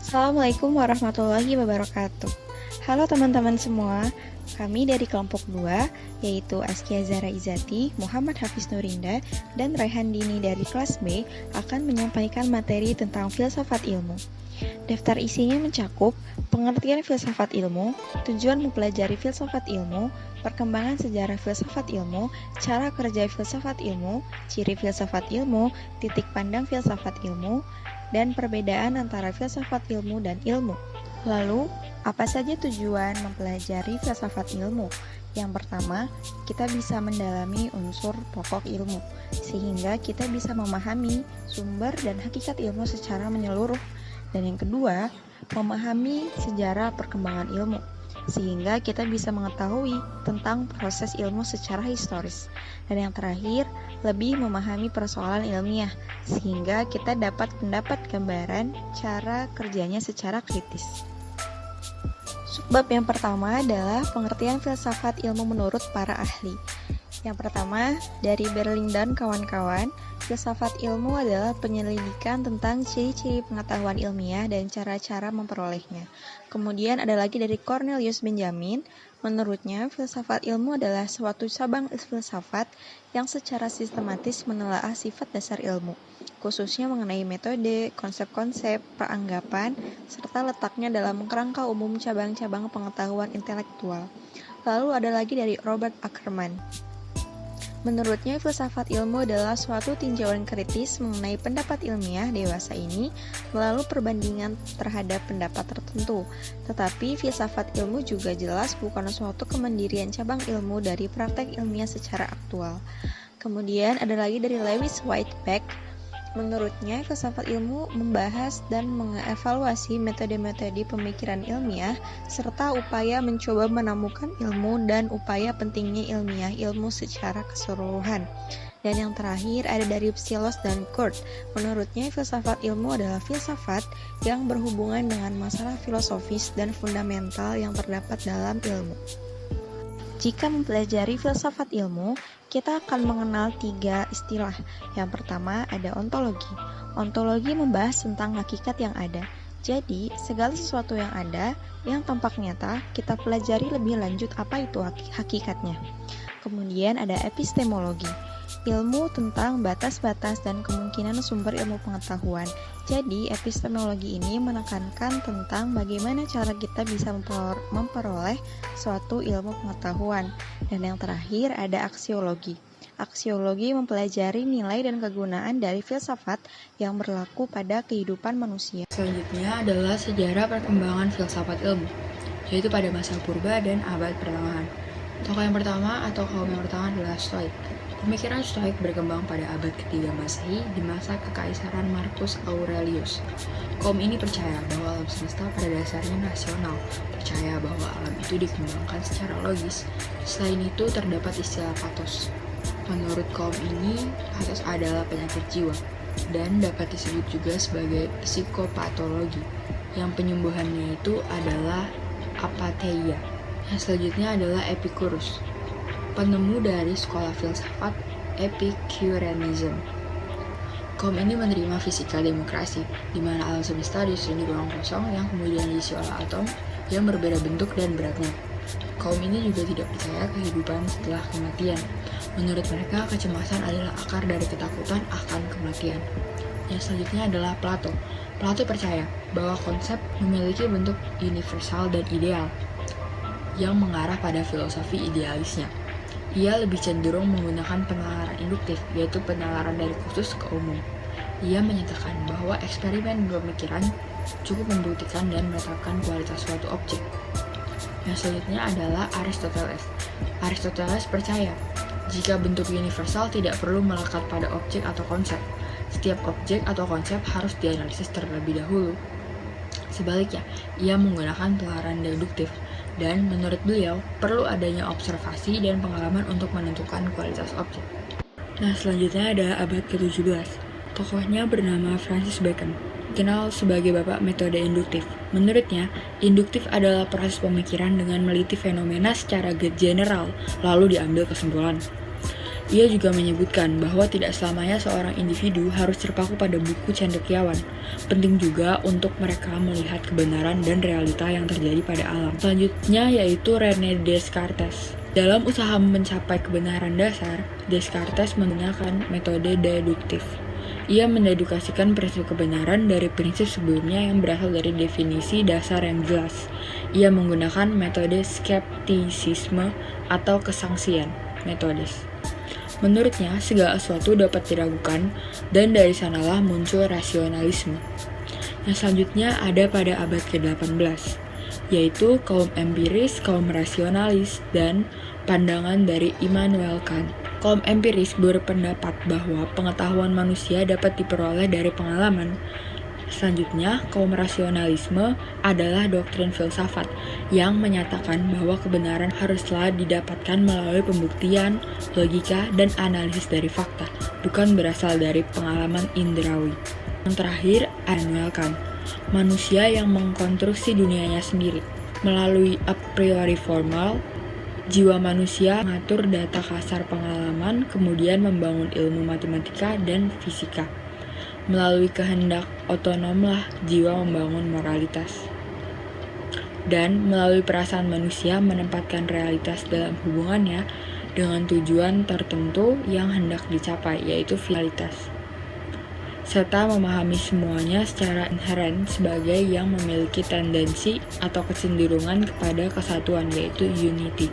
Assalamualaikum warahmatullahi wabarakatuh. Halo teman-teman semua, kami dari kelompok 2, yaitu Askia Zara Izati, Muhammad Hafiz Nurinda, dan Raihan Dini dari kelas B akan menyampaikan materi tentang filsafat ilmu. Daftar isinya mencakup pengertian filsafat ilmu, tujuan mempelajari filsafat ilmu, perkembangan sejarah filsafat ilmu, cara kerja filsafat ilmu, ciri filsafat ilmu, titik pandang filsafat ilmu, dan perbedaan antara filsafat ilmu dan ilmu. Lalu, apa saja tujuan mempelajari filsafat ilmu? Yang pertama, kita bisa mendalami unsur pokok ilmu, sehingga kita bisa memahami sumber dan hakikat ilmu secara menyeluruh. Dan yang kedua, memahami sejarah perkembangan ilmu, sehingga kita bisa mengetahui tentang proses ilmu secara historis. Dan yang terakhir, lebih memahami persoalan ilmiah, sehingga kita dapat mendapat gambaran cara kerjanya secara kritis. Subbab yang pertama adalah pengertian filsafat ilmu menurut para ahli. Yang pertama, dari Berling dan kawan-kawan, filsafat ilmu adalah penyelidikan tentang ciri-ciri pengetahuan ilmiah dan cara-cara memperolehnya. Kemudian ada lagi dari Cornelius Benjamin, menurutnya filsafat ilmu adalah suatu cabang filsafat yang secara sistematis menelaah sifat dasar ilmu, khususnya mengenai metode, konsep-konsep, peranggapan, serta letaknya dalam kerangka umum cabang-cabang pengetahuan intelektual. Lalu ada lagi dari Robert Ackerman. Menurutnya, filsafat ilmu adalah suatu tinjauan kritis mengenai pendapat ilmiah dewasa ini melalui perbandingan terhadap pendapat tertentu. Tetapi, filsafat ilmu juga jelas bukan suatu kemandirian cabang ilmu dari praktek ilmiah secara aktual. Kemudian ada lagi dari Lewis Whitebeck. Menurutnya, filsafat ilmu membahas dan mengevaluasi metode-metode pemikiran ilmiah serta upaya mencoba menemukan ilmu dan upaya pentingnya ilmiah ilmu secara keseluruhan. Dan yang terakhir ada dari Psilos dan Kurt. Menurutnya, filsafat ilmu adalah filsafat yang berhubungan dengan masalah filosofis dan fundamental yang terdapat dalam ilmu. Jika mempelajari filsafat ilmu, kita akan mengenal 3 istilah. Yang pertama ada ontologi. Ontologi membahas tentang hakikat yang ada. Jadi, segala sesuatu yang ada, yang tampak nyata, kita pelajari lebih lanjut apa itu hakikatnya. Kemudian ada epistemologi. Ilmu tentang batas-batas dan kemungkinan sumber ilmu pengetahuan. Jadi, epistemologi ini menekankan tentang bagaimana cara kita bisa memperoleh suatu ilmu pengetahuan. Dan yang terakhir ada aksiologi. Aksiologi mempelajari nilai dan kegunaan dari filsafat yang berlaku pada kehidupan manusia. Selanjutnya adalah sejarah perkembangan filsafat ilmu, yaitu pada masa purba dan abad pertengahan. Tokoh yang pertama atau kaum yang pertama adalah Stoik. Pemikiran Stoik berkembang pada abad ketiga Masehi di masa kekaisaran Marcus Aurelius. Kaum ini percaya bahwa alam semesta pada dasarnya rasional, percaya bahwa alam itu dikembangkan secara logis. Selain itu terdapat istilah pathos. Menurut kaum ini, pathos adalah penyakit jiwa dan dapat disebut juga sebagai psikopatologi, yang penyembuhannya itu adalah apatheia. Yang selanjutnya adalah Epicurus, penemu dari sekolah filsafat Epicureanism. Kaum ini menerima fisika demokrasi, di mana alam semesta disusun di ruang kosong yang kemudian diisi oleh atom yang berbeda bentuk dan beratnya. Kaum ini juga tidak percaya kehidupan setelah kematian. Menurut mereka, kecemasan adalah akar dari ketakutan akan kematian. Yang selanjutnya adalah Plato. Plato percaya bahwa konsep memiliki bentuk universal dan ideal, yang mengarah pada filosofi idealisnya. Ia lebih cenderung menggunakan penalaran induktif, yaitu penalaran dari khusus ke umum. Ia menyatakan bahwa eksperimen pemikiran cukup membuktikan dan menetapkan kualitas suatu objek. Yang selanjutnya adalah Aristoteles. Aristoteles percaya jika bentuk universal tidak perlu melekat pada objek atau konsep. Setiap objek atau konsep harus dianalisis terlebih dahulu. Sebaliknya, ia menggunakan penalaran deduktif, dan menurut beliau, perlu adanya observasi dan pengalaman untuk menentukan kualitas objek. Nah, selanjutnya ada abad ke-17. Tokohnya bernama Francis Bacon, dikenal sebagai bapak metode induktif. Menurutnya, induktif adalah proses pemikiran dengan meliti fenomena secara general, lalu diambil kesimpulan. Ia juga menyebutkan bahwa tidak selamanya seorang individu harus terpaku pada buku cendekiawan. Penting juga untuk mereka melihat kebenaran dan realita yang terjadi pada alam. Selanjutnya yaitu René Descartes. Dalam usaha mencapai kebenaran dasar, Descartes menggunakan metode deduktif. Ia mendedukasikan prinsip kebenaran dari prinsip sebelumnya yang berasal dari definisi dasar yang jelas. Ia menggunakan metode skeptisisme atau kesangsian metodis. Menurutnya, segala sesuatu dapat diragukan, dan dari sanalah muncul rasionalisme. Yang selanjutnya ada pada abad ke-18, yaitu kaum empiris, kaum rasionalis, dan pandangan dari Immanuel Kant. Kaum empiris berpendapat bahwa pengetahuan manusia dapat diperoleh dari pengalaman. Selanjutnya, kaum rasionalisme adalah doktrin filsafat yang menyatakan bahwa kebenaran haruslah didapatkan melalui pembuktian, logika, dan analisis dari fakta, bukan berasal dari pengalaman indrawi. Yang terakhir, Immanuel Kant, manusia yang mengkonstruksi dunianya sendiri. Melalui a priori formal, jiwa manusia mengatur data kasar pengalaman, kemudian membangun ilmu matematika dan fisika. Melalui kehendak otonomlah jiwa membangun moralitas. Dan melalui perasaan manusia menempatkan realitas dalam hubungannya dengan tujuan tertentu yang hendak dicapai, yaitu finalitas. Serta memahami semuanya secara inheren sebagai yang memiliki tendensi atau kecenderungan kepada kesatuan, yaitu unity.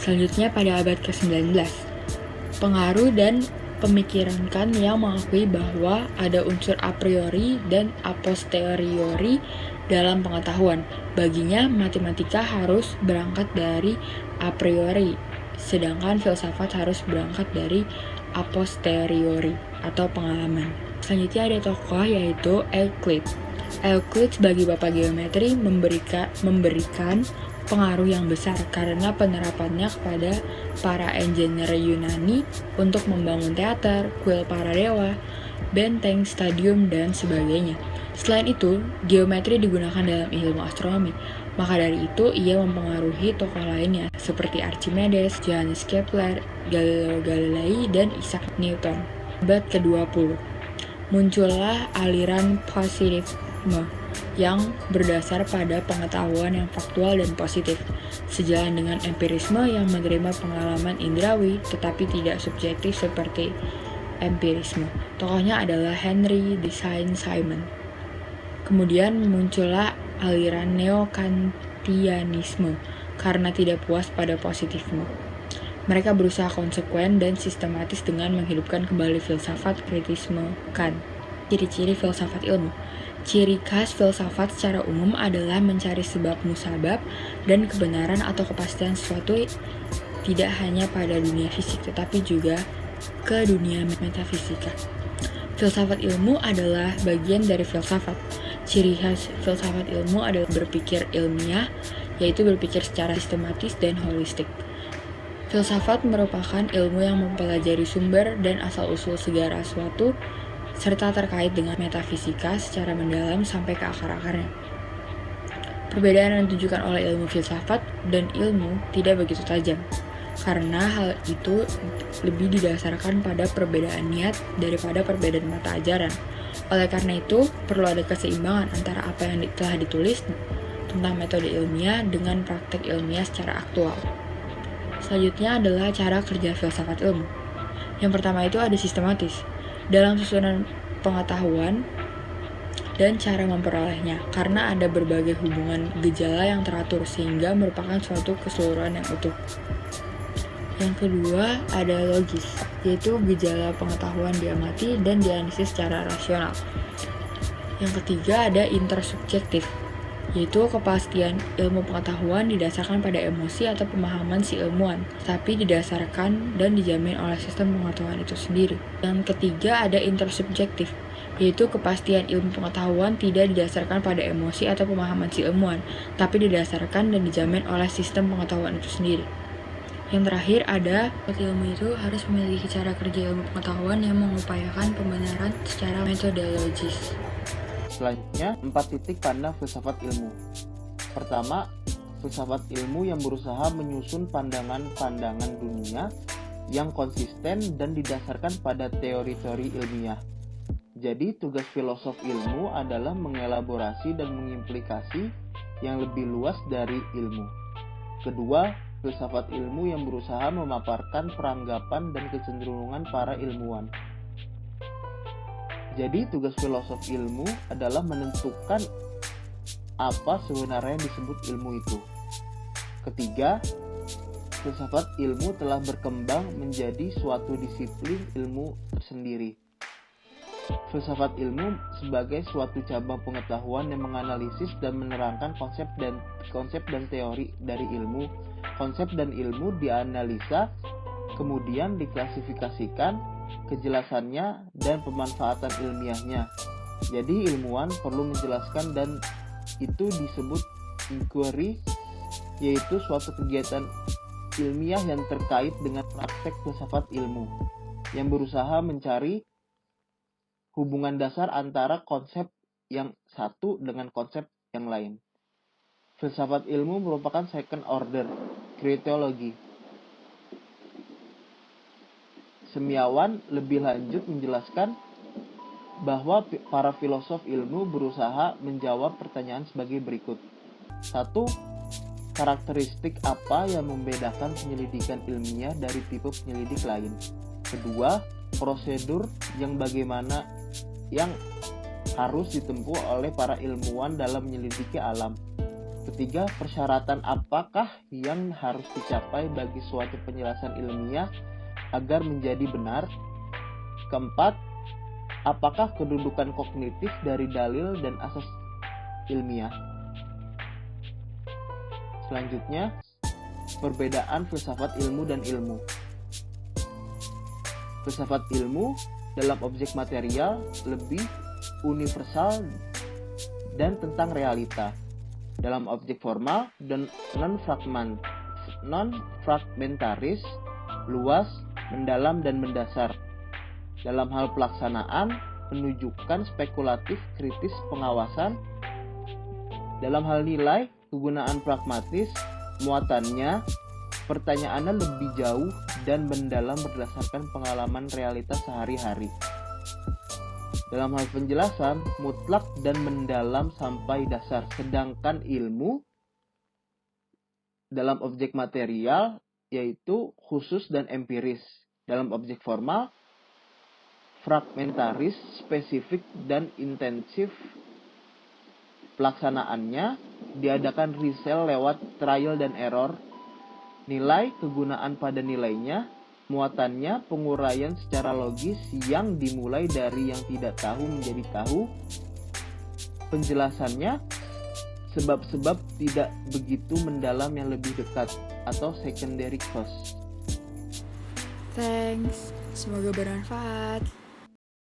Selanjutnya pada abad ke-19, pengaruh dan pemikiran Kant yang mengakui bahwa ada unsur a priori dan a posteriori dalam pengetahuan. Baginya, matematika harus berangkat dari a priori, sedangkan filsafat harus berangkat dari a posteriori atau pengalaman. Selanjutnya ada tokoh yaitu Euclid. Euclid sebagai bapak geometri memberikan pengaruh yang besar karena penerapannya kepada para engineer Yunani untuk membangun teater, kuil para dewa, benteng, stadium, dan sebagainya. Selain itu, geometri digunakan dalam ilmu astronomi. Maka dari itu, ia mempengaruhi tokoh lainnya seperti Archimedes, Johannes Kepler, Galileo Galilei, dan Isaac Newton. Abad ke-20, muncullah aliran positivisme yang berdasar pada pengetahuan yang faktual dan positif, sejalan dengan empirisme yang menerima pengalaman indrawi tetapi tidak subjektif seperti empirisme. Tokohnya adalah Henry de Saint-Simon. Kemudian muncullah aliran neo-kantianisme karena tidak puas pada positivisme. Mereka berusaha konsekuen dan sistematis dengan menghidupkan kembali filsafat kritisme Kant. Ciri-ciri filsafat ilmu. Ciri khas filsafat secara umum adalah mencari sebab musabab dan kebenaran atau kepastian sesuatu tidak hanya pada dunia fisik tetapi juga ke dunia metafisika. Filsafat ilmu adalah bagian dari filsafat. Ciri khas filsafat ilmu adalah berpikir ilmiah, yaitu berpikir secara sistematis dan holistik. Filsafat merupakan ilmu yang mempelajari sumber dan asal-usul segala sesuatu serta terkait dengan metafisika secara mendalam sampai ke akar-akarnya. Perbedaan yang ditunjukkan oleh ilmu filsafat dan ilmu tidak begitu tajam, karena hal itu lebih didasarkan pada perbedaan niat daripada perbedaan mata ajaran. Oleh karena itu, perlu ada keseimbangan antara apa yang telah ditulis tentang metode ilmiah dengan praktek ilmiah secara aktual. Selanjutnya adalah cara kerja filsafat ilmu. Yang pertama itu ada sistematis dalam susunan pengetahuan dan cara memperolehnya, karena ada berbagai hubungan gejala yang teratur sehingga merupakan suatu keseluruhan yang utuh. Yang kedua ada logis, yaitu gejala pengetahuan diamati dan dianalisis secara rasional. Yang ketiga ada intersubjektif, yaitu kepastian ilmu pengetahuan didasarkan pada emosi atau pemahaman si ilmuwan, tapi didasarkan dan dijamin oleh sistem pengetahuan itu sendiri. Yang ketiga ada intersubjektif, yaitu kepastian ilmu pengetahuan tidak didasarkan pada emosi atau pemahaman si ilmuwan, tapi didasarkan dan dijamin oleh sistem pengetahuan itu sendiri. Yang terakhir ada ilmu itu harus memiliki cara kerja ilmu pengetahuan yang mengupayakan pembenaran secara metodologis. Selanjutnya, 4 titik pandang filsafat ilmu. Pertama, filsafat ilmu yang berusaha menyusun pandangan-pandangan dunia yang konsisten dan didasarkan pada teori-teori ilmiah. Jadi, tugas filosof ilmu adalah mengelaborasi dan mengimplikasi yang lebih luas dari ilmu. Kedua, filsafat ilmu yang berusaha memaparkan peranggapan dan kecenderungan para ilmuwan. Jadi, tugas filosof ilmu adalah menentukan apa sebenarnya yang disebut ilmu itu. Ketiga, filsafat ilmu telah berkembang menjadi suatu disiplin ilmu tersendiri. Filsafat ilmu sebagai suatu cabang pengetahuan yang menganalisis dan menerangkan konsep dan teori dari ilmu. Konsep dan ilmu dianalisa, kemudian diklasifikasikan, kejelasannya, dan pemanfaatan ilmiahnya. Jadi ilmuwan perlu menjelaskan, dan itu disebut inquiry, yaitu suatu kegiatan ilmiah yang terkait dengan praktek filsafat ilmu, yang berusaha mencari hubungan dasar antara konsep yang satu dengan konsep yang lain. Filsafat ilmu merupakan second order kriteriologi. Semiawan lebih lanjut menjelaskan bahwa para filosof ilmu berusaha menjawab pertanyaan sebagai berikut. 1. Karakteristik apa yang membedakan penyelidikan ilmiah dari tipe penyelidik lain? Kedua, prosedur yang harus ditempuh oleh para ilmuwan dalam menyelidiki alam. Ketiga, persyaratan apakah yang harus dicapai bagi suatu penjelasan ilmiah agar menjadi benar? Keempat, apakah kedudukan kognitif dari dalil dan asas ilmiah? Selanjutnya, perbedaan filsafat ilmu dan ilmu. Filsafat ilmu dalam objek material lebih universal dan tentang realita. Dalam objek formal dan non-fragmentaris, luas, mendalam, dan mendasar. Dalam hal pelaksanaan, menunjukkan spekulatif, kritis, pengawasan. Dalam hal nilai, kegunaan pragmatis, muatannya, pertanyaannya lebih jauh dan mendalam berdasarkan pengalaman realitas sehari-hari. Dalam hal penjelasan, mutlak dan mendalam sampai dasar. Sedangkan ilmu dalam objek material yaitu khusus dan empiris. Dalam objek formal, fragmentaris, spesifik, dan intensif. Pelaksanaannya diadakan riset lewat trial dan error. Nilai, kegunaan pada nilainya, muatannya, penguraian secara logis yang dimulai dari yang tidak tahu menjadi tahu. Penjelasannya, sebab-sebab tidak begitu mendalam yang lebih dekat atau secondary cause. Thanks, semoga bermanfaat.